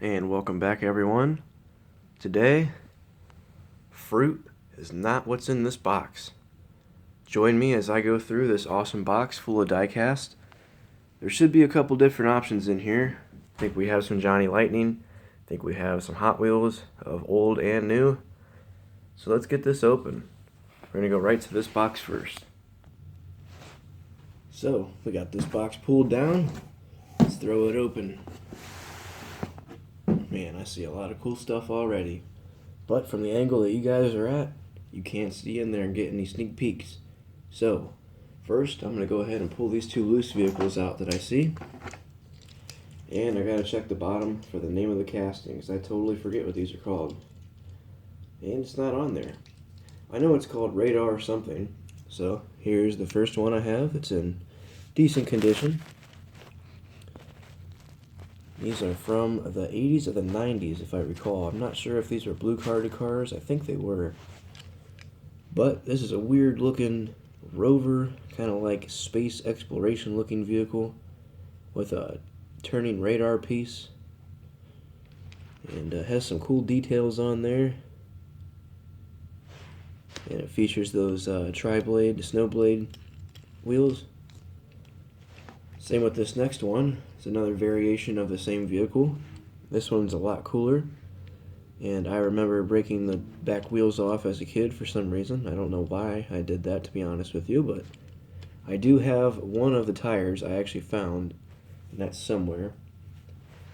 And welcome back, everyone. Today, fruit is not what's in this box. Join me as I go through this awesome box full of die-cast. There should be a couple different options in here. I think we have some Johnny Lightning. I think we have some Hot Wheels of old and new. So let's get this open. We're going to go right to this box first. So, we got this box pulled down. Let's throw it open. Man, I see a lot of cool stuff already. But from the angle that you guys are at, you can't see in there and get any sneak peeks. So, first I'm going to go ahead and pull these two loose vehicles out that I see. And I got to check the bottom for the name of the casting, because I totally forget what these are called. And it's not on there. I know it's called Radar or something. So, here's the first one I have. It's in decent condition. These are from the 80s or the 90s, if I recall. I'm not sure if these were blue carded cars. I think they were. But this is a weird looking rover, kind of like space exploration looking vehicle with a turning radar piece. And has some cool details on there. And it features those tri-blade, snowblade wheels. Same with this next one. It's another variation of the same vehicle. This one's a lot cooler. And I remember breaking the back wheels off as a kid for some reason. I don't know why I did that, to be honest with you, but I do have one of the tires I actually found, and that's somewhere.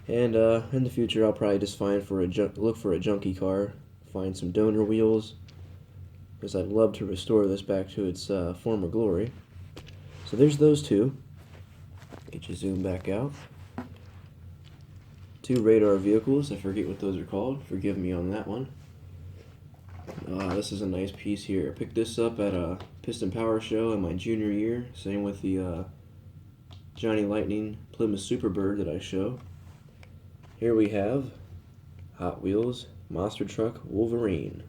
And in the future, I'll probably just look for a junkie car, find some donor wheels, because I'd love to restore this back to its former glory. So there's those two. Get you zoom back out. Two radar vehicles. I forget what those are called. Forgive me on that one. This is a nice piece here. I picked this up at a Piston Power show in my junior year. Same with the Johnny Lightning Plymouth Superbird that I show. Here we have Hot Wheels Monster Truck Wolverine.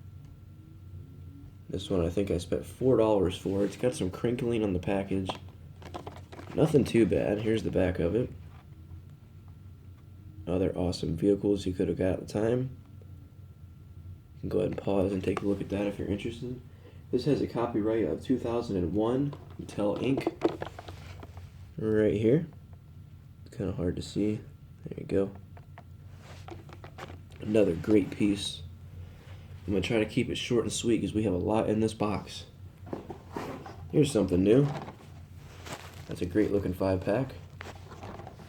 This one I think I spent $4 for. It's got some crinkling on the package. Nothing too bad. Here's the back of it. Other awesome vehicles you could have got at the time. You can go ahead and pause and take a look at that if you're interested. This has a copyright of 2001 Mattel Inc. Right here. It's kind of hard to see. There you go. Another great piece. I'm going to try to keep it short and sweet because we have a lot in this box. Here's something new. That's a great looking 5-pack.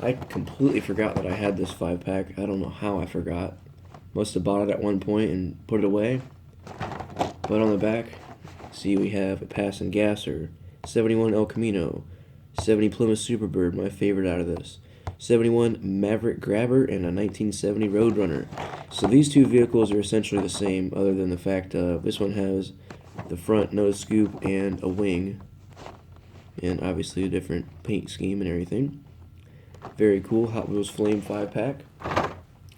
I completely forgot that I had this 5-pack. I don't know how I forgot. Must have bought it at one point and put it away. But on the back, see we have a Passin' Gasser, 71 El Camino, 70 Plymouth Superbird, my favorite out of this, 71 Maverick Grabber, and a 1970 Roadrunner. So these two vehicles are essentially the same, other than the fact this one has the front nose scoop and a wing. And obviously a different paint scheme and everything. Very cool Hot Wheels Flame 5-pack. I'm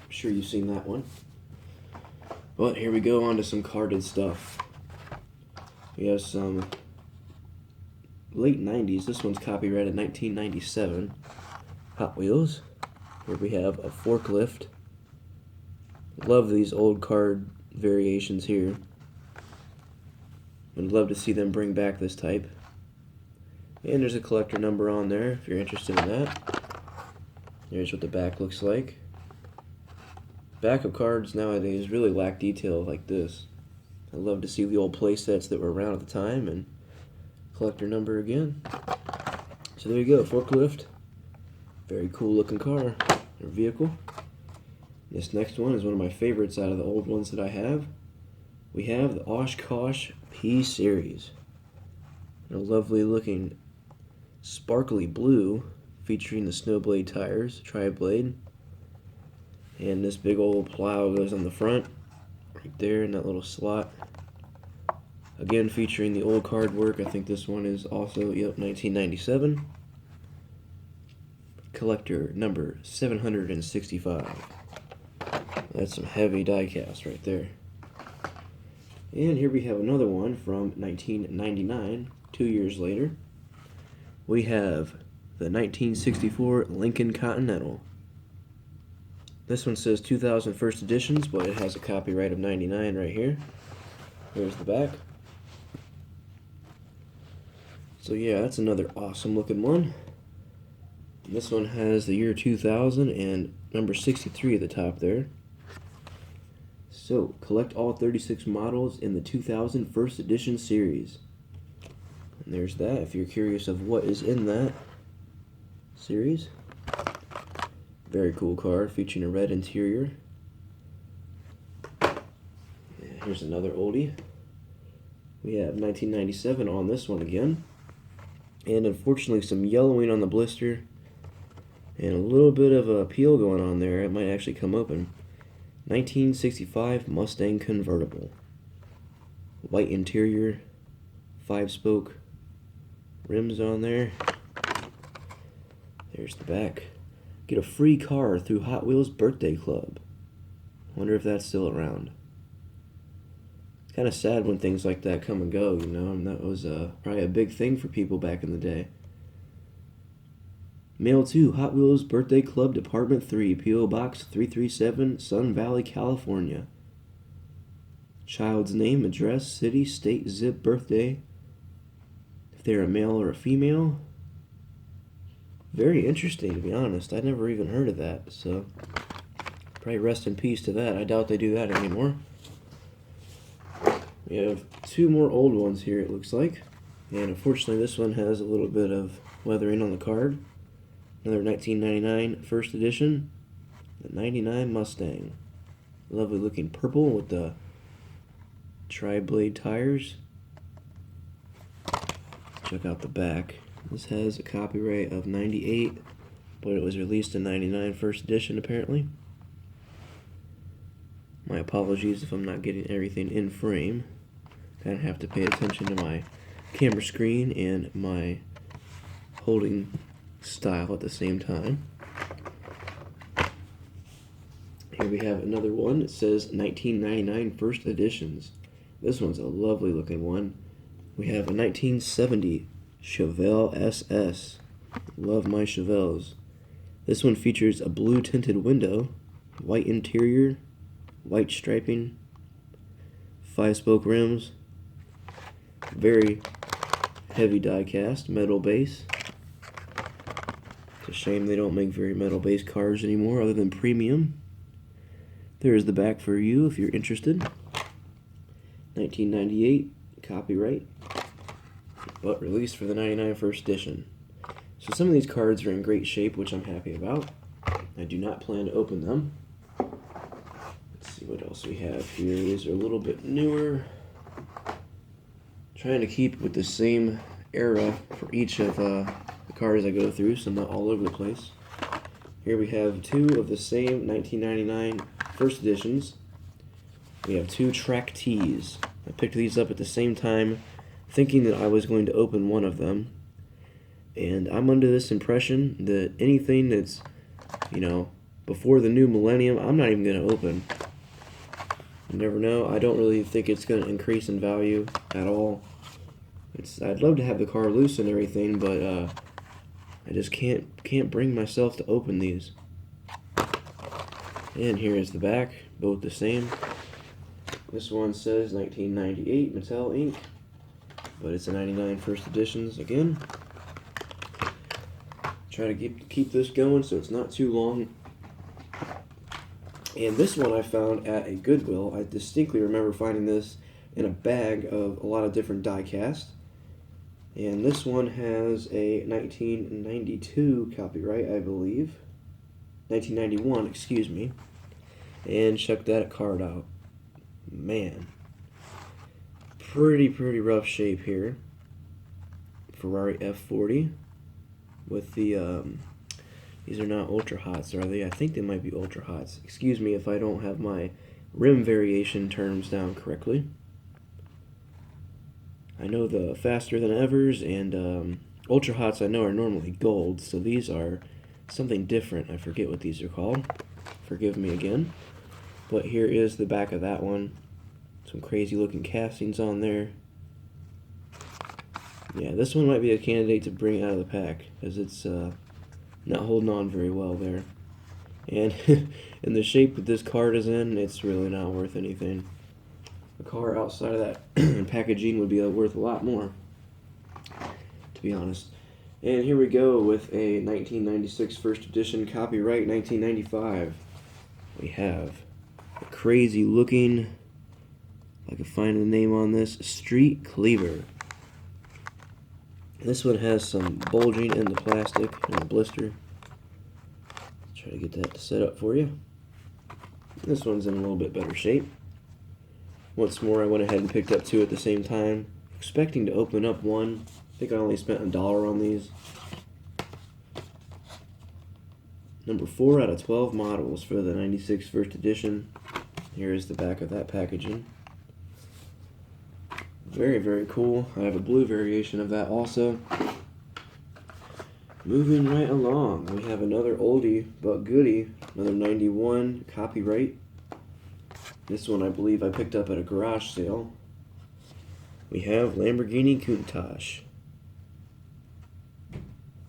sure you've seen that one. But here we go on to some carded stuff. We have some late 90s. This one's copyrighted 1997. Hot Wheels. Here we have a forklift. Love these old card variations here. Would love to see them bring back this type. And there's a collector number on there if you're interested in that. Here's what the back looks like. Back of cards nowadays really lack detail like this. I love to see the old play sets that were around at the time, and collector number again. So there you go, forklift. Very cool looking car or vehicle. This next one is one of my favorites out of the old ones that I have. We have the Oshkosh P Series. A lovely looking sparkly blue featuring the snowblade tires, tri-blade. And this big old plow goes on the front, right there in that little slot. Again featuring the old card work. I think this one is also, 1997. Collector number 765. That's some heavy die cast right there. And here we have another one from 1999, 2 years later. We have the 1964 Lincoln Continental. This one says 2000 first editions, but it has a copyright of 99 right here. There's the back. So yeah, that's another awesome looking one. This one has the year 2000 and number 63 at the top there. So, collect all 36 models in the 2000 first edition series. And there's that, if you're curious of what is in that series. Very cool car, featuring a red interior. And here's another oldie. We have 1997 on this one again. And unfortunately some yellowing on the blister. And a little bit of a peel going on there. It might actually come open. 1965 Mustang convertible. White interior. 5-spoke rims on there. There's the back. Get a free car through Hot Wheels Birthday Club. Wonder if that's still around. It's kind of sad when things like that come and go, you know, and that was probably a big thing for people back in the day. Mail to Hot Wheels Birthday Club, Department 3, P.O. Box 337, Sun Valley, California. Child's name, address, city, state, zip, birthday. If they're a male or a female. Very interesting, to be honest. I never even heard of that, so probably rest in peace to that. I doubt they do that anymore. We have two more old ones here, it looks like. And unfortunately, this one has a little bit of weathering on the card. Another 1999 first edition, the 99 Mustang. Lovely looking purple with the tri-blade tires. Check out the back. This has a copyright of 98, but it was released in 99 first edition apparently. My apologies if I'm not getting everything in frame. Kind of have to pay attention to my camera screen and my holding style at the same time. Here we have another one. It says 1999 first editions. This one's a lovely looking one. We have a 1970 Chevelle SS. Love my Chevelles. This one features a blue tinted window, white interior, white striping, 5-spoke rims, very heavy die cast, metal base. It's a shame they don't make very metal-based cars anymore other than premium. There is the back for you if you're interested. 1998, copyright, but released for the 99 first edition. So some of these cards are in great shape, which I'm happy about. I do not plan to open them. Let's see what else we have here. These are a little bit newer. Trying to keep with the same era for each of the cards I go through, so I'm not all over the place. Here we have two of the same 1999 first editions. We have two track tees. I picked these up at the same time, thinking that I was going to open one of them. And I'm under this impression that anything that's, you know, before the new millennium, I'm not even going to open. You never know. I don't really think it's going to increase in value at all. I'd love to have the car loose and everything, but I just can't bring myself to open these. And here is the back, both the same. This one says 1998 Mattel Inc., but it's a 99 first editions again. Try to keep this going so it's not too long. And this one I found at a Goodwill. I distinctly remember finding this in a bag of a lot of different die cast. And this one has a 1992 copyright, I believe. 1991, excuse me. And check that card out. Man. Pretty rough shape here. Ferrari F40. With the, these are not Ultra Hots, are they? I think they might be Ultra Hots. Excuse me if I don't have my rim variation terms down correctly. I know the Faster Than Evers and Ultra Hots I know are normally gold, so these are something different. I forget what these are called. Forgive me again. But here is the back of that one. Some crazy looking castings on there. Yeah, this one might be a candidate to bring out of the pack, because it's not holding on very well there. And in the shape that this card is in, it's really not worth anything. A car outside of that packaging would be worth a lot more, to be honest. And here we go with a 1996 first edition, copyright 1995. We have a crazy looking, if I can find the name on this, Street Cleaver. This one has some bulging in the plastic and a blister. Try to get that set up for you. This one's in a little bit better shape. Once more, I went ahead and picked up two at the same time, expecting to open up one. I think I only spent $1 on these. Number 4 out of 12 models for the 96 first edition. Here is the back of that packaging. Very, very cool. I have a blue variation of that also. Moving right along, we have another oldie but goodie, another 91 copyright. This one I believe I picked up at a garage sale. We have Lamborghini Countach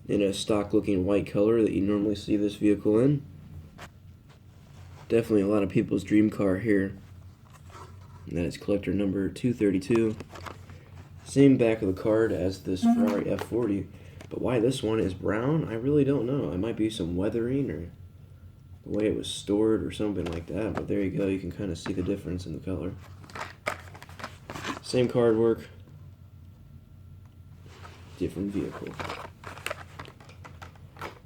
in a stock looking white color that you normally see this vehicle in. Definitely a lot of people's dream car here. And that is collector number 232. Same back of the card as this Ferrari F40. But why this one is brown, I really don't know. It might be some weathering or the way it was stored or something like that. But there you go, you can kind of see the difference in the color. Same card work, different vehicle.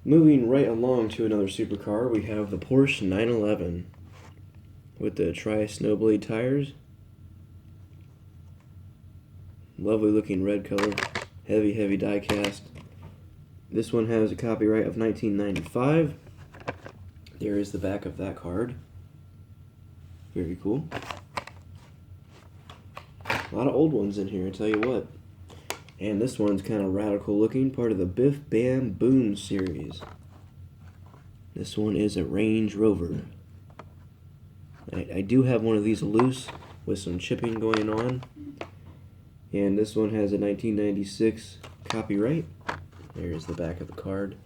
Moving right along to another supercar, we have the Porsche 911 with the tri-snowblade tires. Lovely looking red color, heavy die cast. This one has a copyright of 1995. There is the back of that card. Very cool. A lot of old ones in here, I tell you what. And this one's kind of radical looking, part of the Biff Bam Boom series. This one is a Range Rover. I do have one of these loose with some chipping going on. And this one has a 1996 copyright. There's the back of the card.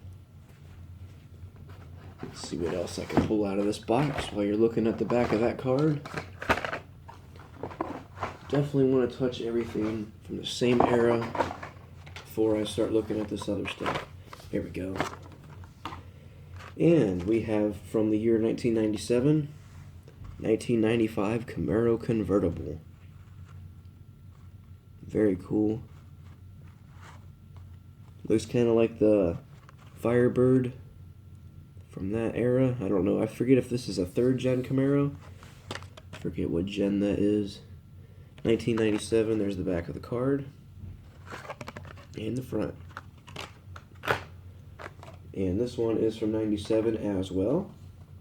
Let's see what else I can pull out of this box while you're looking at the back of that card. Definitely want to touch everything from the same era before I start looking at this other stuff. Here we go. And we have from the year 1997, 1995 Camaro convertible. Very cool. Looks kind of like the Firebird from that era. I don't know. I forget if this is a 3rd gen Camaro. I forget what gen that is. 1997, there's the back of the card. And the front. And this one is from 97 as well.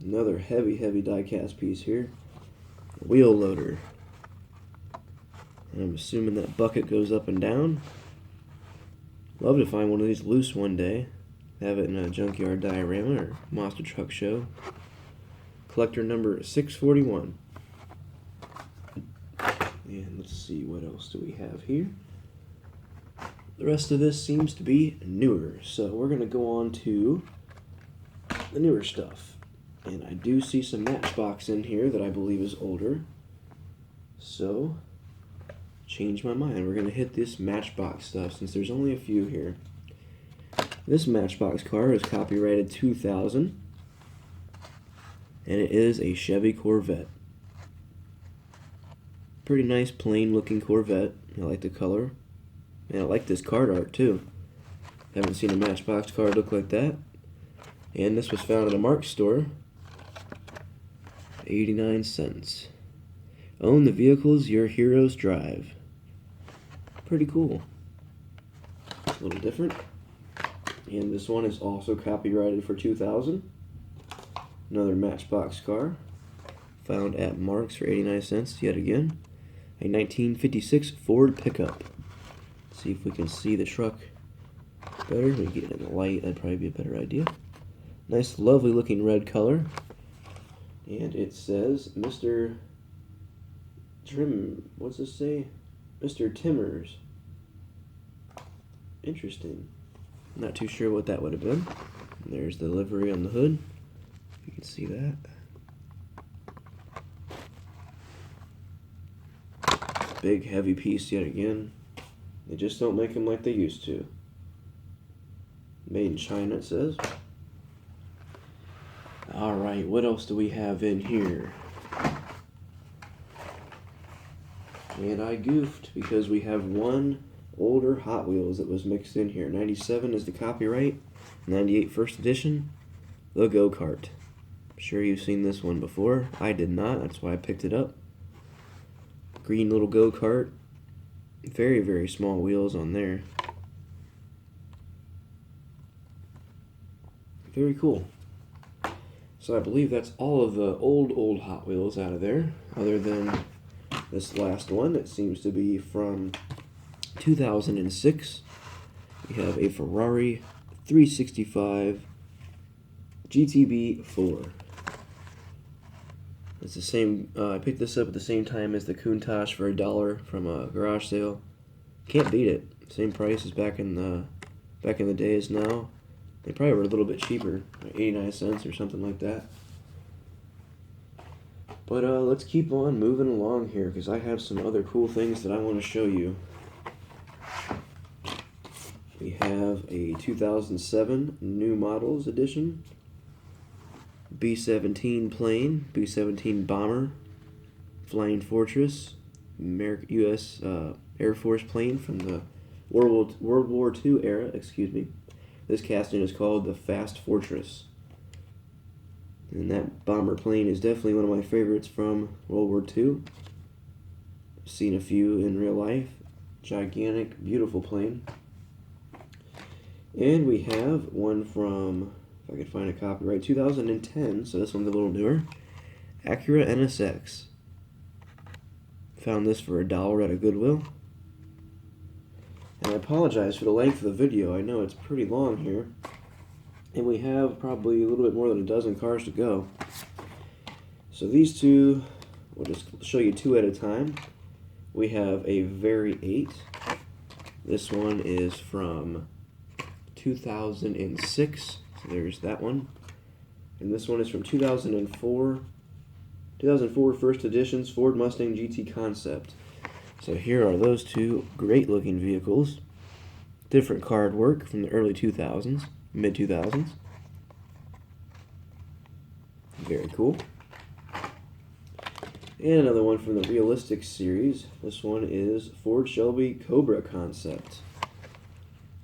Another heavy die-cast piece here. Wheel loader. And I'm assuming that bucket goes up and down. Love to find one of these loose one day. Have it in a junkyard diorama or monster truck show. Collector number 641. And let's see, what else do we have here? The rest of this seems to be newer. So we're going to go on to the newer stuff. And I do see some Matchbox in here that I believe is older. So, change my mind. We're going to hit this Matchbox stuff since there's only a few here. This Matchbox car is copyrighted 2000. And it is a Chevy Corvette. Pretty nice plain looking Corvette. I like the color. And I like this card art too. Haven't seen a Matchbox card look like that. And this was found at a Mark's store. 89 cents. Own the vehicles your heroes drive. Pretty cool. A little different. And this one is also copyrighted for 2000. Another Matchbox car. Found at Mark's for 89 cents yet again. A 1956 Ford pickup. See if we can see the truck better. We get it in the light, that'd probably be a better idea. Nice, lovely looking red color. And it says Mr. Trim, what's this say? Mr. Timmers. Interesting. Not too sure what that would have been. There's the livery on the hood. You can see that. Big heavy piece yet again. They just don't make them like they used to. Made in China, it says. Alright, what else do we have in here? And I goofed because we have one older Hot Wheels that was mixed in here. 97 is the copyright, 98 first edition, the go-kart. I'm sure you've seen this one before. I did not, that's why I picked it up. Green little go-kart. Very, very small wheels on there. Very cool. So I believe that's all of the old Hot Wheels out of there, other than this last one. It seems to be from 2006. We have a Ferrari 365 GTB 4. It's the same. I picked this up at the same time as the Countach for $1 from a garage sale. Can't beat it. Same price as back in the days now. They probably were a little bit cheaper, like 89 cents or something like that. But let's keep on moving along here because I have some other cool things that I want to show you. We have a 2007 New Models Edition. B-17 plane, B-17 bomber, Flying Fortress, U.S. Air Force plane from the World War II era, excuse me. This casting is called the Fast Fortress. And that bomber plane is definitely one of my favorites from World War II. I've seen a few in real life. Gigantic, beautiful plane. And we have one from, if I could find a copyright, 2010, so this one's a little newer. Acura NSX. Found this for $1 at a Goodwill. And I apologize for the length of the video. I know it's pretty long here. And we have probably a little bit more than a dozen cars to go. So these two, we'll just show you two at a time. We have a Very 8. This one is from 2006. So there's that one. And this one is from 2004. 2004 first editions Ford Mustang GT Concept. So here are those two great looking vehicles. Different card work from the early 2000s, mid 2000s. Very cool. And another one from the Realistic series. This one is Ford Shelby Cobra Concept.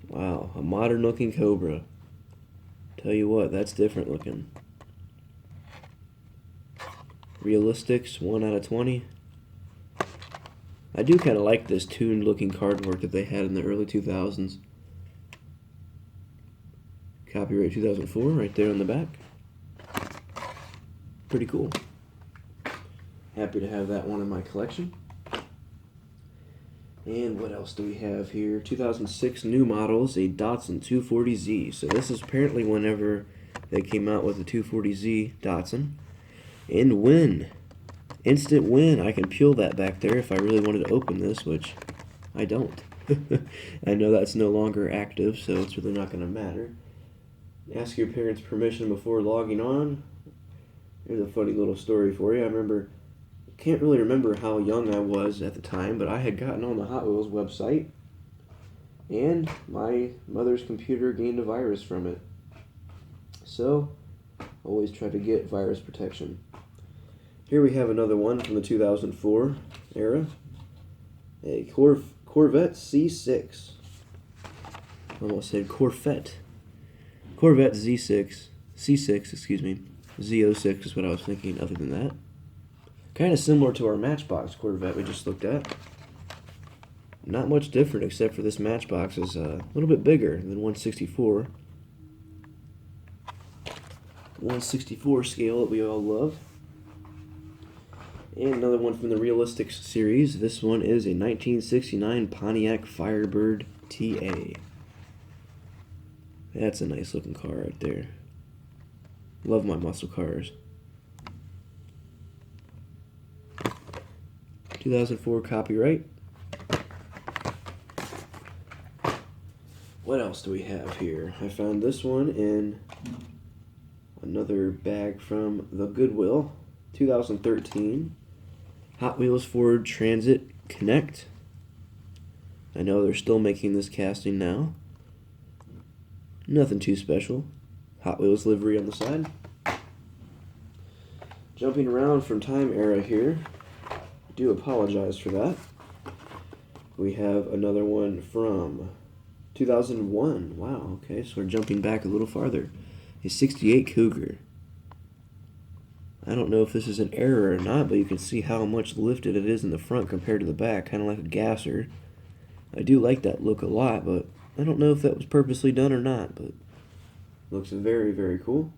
Wow, a modern looking Cobra. Tell you what, that's different looking. Realistics, 1 out of 20. I do kind of like this tuned looking card work that they had in the early 2000s. Copyright 2004 right there on the back. Pretty cool. Happy to have that one in my collection. And what else do we have here? 2006 New Models, a Datsun 240Z. So this is apparently whenever they came out with the 240Z Datsun. And win. Instant win. I can peel that back there if I really wanted to open this, which I don't. I know that's no longer active, so it's really not going to matter. Ask your parents' permission before logging on. Here's a funny little story for you. Can't really remember how young I was at the time, but I had gotten on the Hot Wheels website, and my mother's computer gained a virus from it. So, always try to get virus protection. Here we have another one from the 2004 era, a Corvette C6. Almost said Corvette. Corvette Z6, C6, excuse me. Z06 is what I was thinking other than that. Kind of similar to our Matchbox Corvette we just looked at. Not much different except for this Matchbox is a little bit bigger than 164. 164 scale that we all love. And another one from the Realistic series. This one is a 1969 Pontiac Firebird TA. That's a nice looking car right there. Love my muscle cars. 2004 copyright. What else do we have here? I found this one in Another bag from the Goodwill, 2013. Hot Wheels Ford Transit Connect. I know they're still making this casting now. Nothing too special. Hot Wheels livery on the side. Jumping around from time era here. I do apologize for that. We have another one from 2001. Wow, okay, so we're jumping back a little farther. A 68 Cougar. I don't know if this is an error or not, but you can see how much lifted it is in the front compared to the back, kind of like a gasser. I do like that look a lot, but I don't know if that was purposely done or not, but looks very, very cool.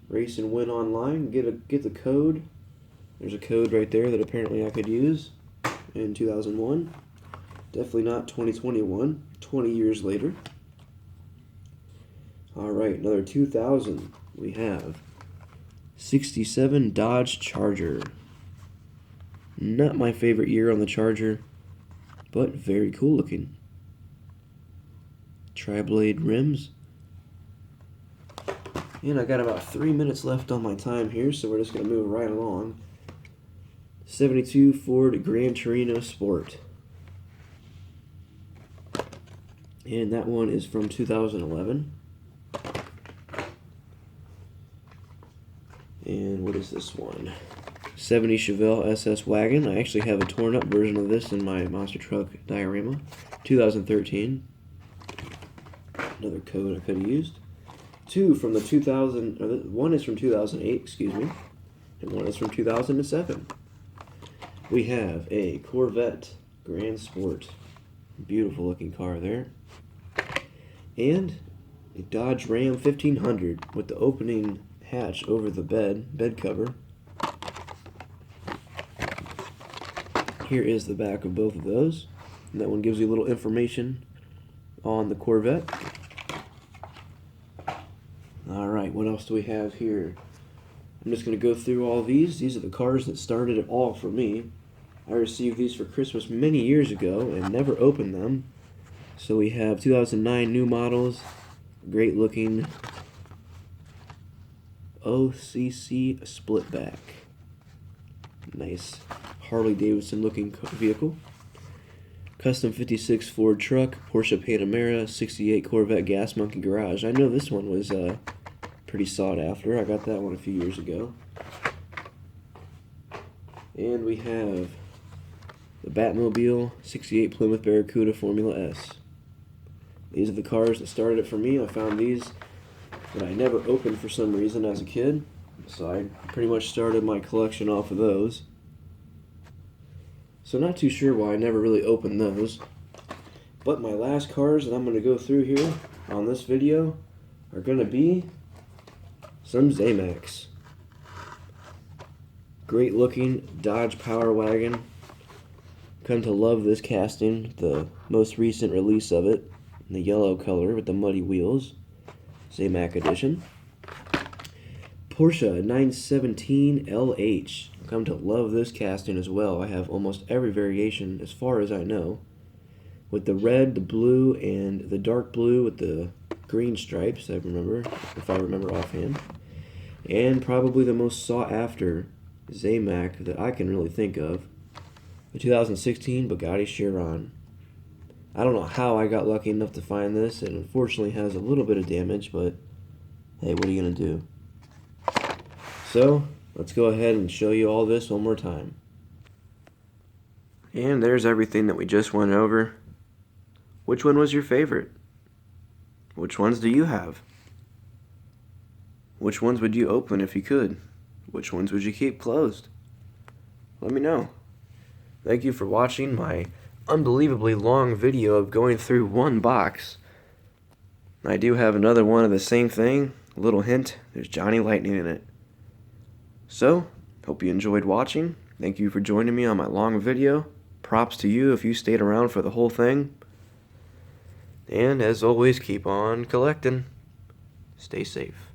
Race and win online. Get the code. There's a code right there that apparently I could use in 2001. Definitely not 2021, 20 years later. Alright, another 2000. We have 67 Dodge Charger. Not my favorite year on the Charger, but very cool looking. Tri-blade rims. And I got about 3 minutes left on my time here, so we're just going to move right along. 72 Ford Gran Torino Sport. And that one is from 2011. And what is this one? 70 Chevelle SS Wagon. I actually have a torn up version of this in my monster truck diorama. 2013. Another code I could have used. Two from the 2000, or one is from 2008, excuse me, and one is from 2007. We have a Corvette Grand Sport. Beautiful looking car there. And a Dodge Ram 1500 with the opening hatch over the bed cover. Here is the back of both of those. And that one gives you a little information on the Corvette. Alright, what else do we have here? I'm just going to go through all these. These are the cars that started it all for me. I received these for Christmas many years ago and never opened them. So we have 2009 new models. Great looking OCC Splitback. Nice Harley Davidson looking vehicle. Custom 56 Ford truck, Porsche Panamera, 68 Corvette Gas Monkey Garage. I know this one was pretty sought after. I got that one a few years ago. And we have the Batmobile 68 Plymouth Barracuda Formula S. These are the cars that started it for me. I found these that I never opened for some reason as a kid. So I pretty much started my collection off of those. So not too sure why I never really opened those. But my last cars that I'm going to go through here on this video are going to be some Zamax. Great looking Dodge Power Wagon. Come to love this casting, the most recent release of it, in the yellow color with the muddy wheels. Zamac edition. Porsche 917 LH. Come to love this casting as well. I have almost every variation as far as I know. With the red, the blue, and the dark blue with the green stripes, if I remember offhand. And probably the most sought after Zamac that I can really think of. The 2016 Bugatti Chiron. I don't know how I got lucky enough to find this. It unfortunately has a little bit of damage, but hey, what are you going to do? So, let's go ahead and show you all this one more time. And there's everything that we just went over. Which one was your favorite? Which ones do you have? Which ones would you open if you could? Which ones would you keep closed? Let me know. Thank you for watching my unbelievably long video of going through one box. I do have another one of the same thing. A little hint, there's Johnny Lightning in it. So, hope you enjoyed watching. Thank you for joining me on my long video. Props to you if you stayed around for the whole thing. And as always, keep on collecting. Stay safe.